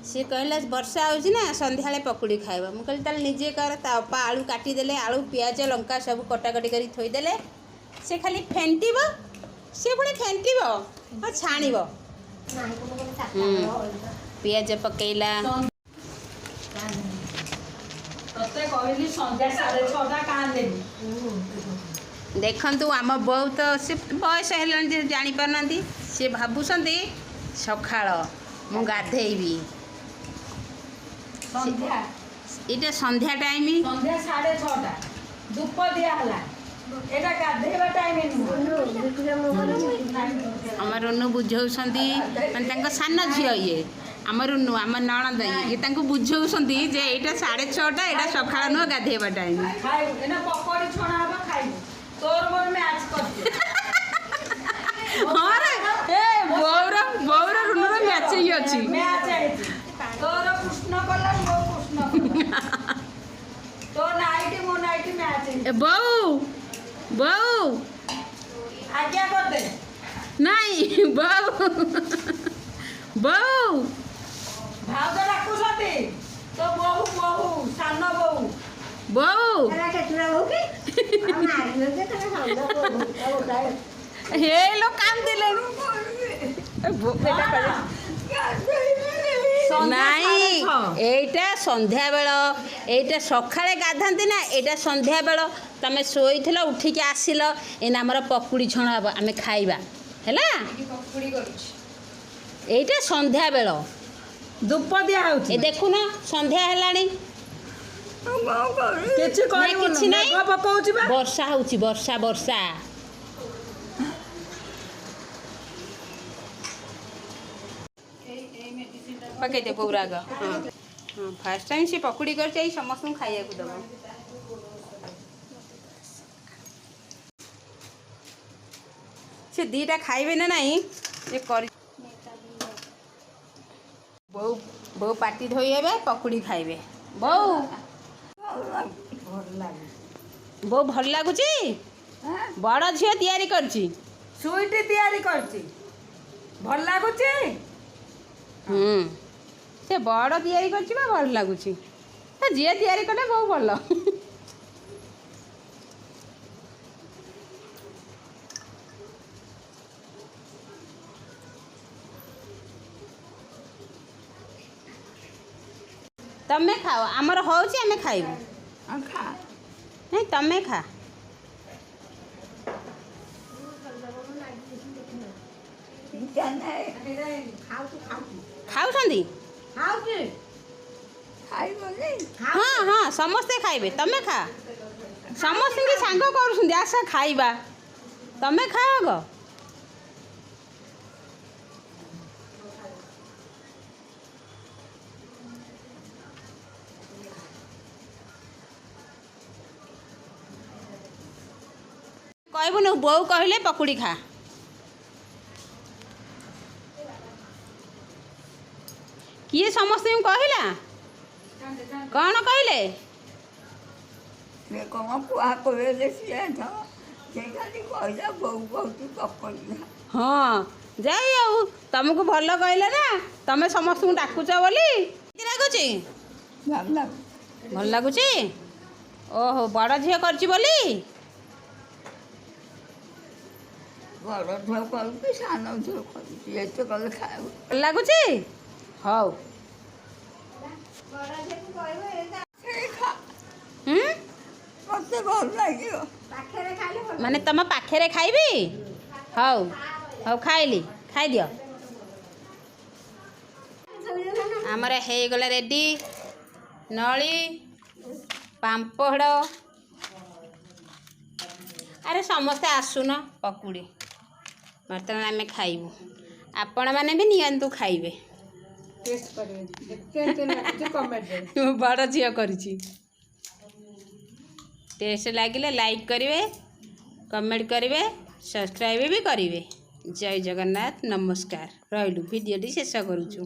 सी कहला वर्षा होची ना संध्या पकुड़ी खाइबा मु कहली ताले निजे कर ता अपा आलू काटी देले आलू प्याज लंका सब कटाकटी करी थोई देले से खाली फेंटीबो से पुणी फेंटीबो और छाणीबो पियाज पकेला तते कहली संध्या 6:30 कान देबी देखंतु आम बहुत से बयस है जानी पारनांती से भाबुसंती सखाळ मु गाधेबी संध्या इटा संध्या टाइम संध्या 6:30 धूप दिया हला एटा गाधेबा टाइम हमर रुनु बुझौसंती माने तांको सान झियो ये हमर रुनु हमर नणंद ये तांको बुझौसंती जे एटा 6:30 एटा सखाळ न गाधेबा टाइम खाइ एना पकोड़ी छोना हबा खाइ तोर मोर मैच करते हां रे ए बौरा रुनुर मैच ही अछि मैच है तोर कृष्ण कला मो कृष्ण तो नाइट मो नाइट मैच है ए बौ आज्ञा कर दे नहीं बौ भाव डाकुसती तो बहु सान बहु हे लो काम दिले नहीं एटा संध्या बेल एटा सकाळे गाधांती ना एटा संध्या बेल तमे सोईथिल उठिकी आसिल एना हमर पकुड़ी छणा हबो आमे खाइबा हैला पकुड़ी करूछ एटा संध्या बेल धूप दिया होछि ए देखु ना संध्या हेलाणी किछि कहू किछि नहीं मेघ पकाउछि बा वर्षा होछि वर्षा पकई दे पौराग हाँ हाँ फास्ट टाइम से पकुड़ी कर चाहिए समस्त खाइए को दबा से दीटा खाइबे ना नहीं ये कर बो पाटी धोई हेबे पकुड़ी खाइबे बो भल लागुची बड़ झियो तैयारी करची सुईटी तैयारी करची भल लागुची से बड़ तैयारी करची बा भल लागुची झियो तैयारी कले बहु भल तमे खाओ आमर होची आमे खाइबू खा नहीं तमे खा खाऊछंदी हाँ हाँ समस्ते खाइबे तमे खा समस्त के सांग करूछंदी आशा खाइबा तमे खाओ गो कहबू न बो कहले पकुड़ी खा किए समस्त कहला कौन कहले हाँ जाई आउ तुमको भल कहले ना तमे समस्त डाकुच बोली लगुच भल लगुच ओहो बड़ झील कर बोली लगुच हौ माने तुम पाखे खाइबी हौ हौ खाइली खाई दियो आमर हो गला रेडी नली पांपड़ अरे समस्ते आसुन पकुड़ी बर्तमान आम खाइबू आपण मैंने भी नियंतु खाइबे बड़ झील कर टेस्ट लगे लाइक करेंगे कमेंट करेंगे सब्सक्राइब भी करेंगे जय जगन्नाथ नमस्कार रही भिडियोटी शेष करुचु।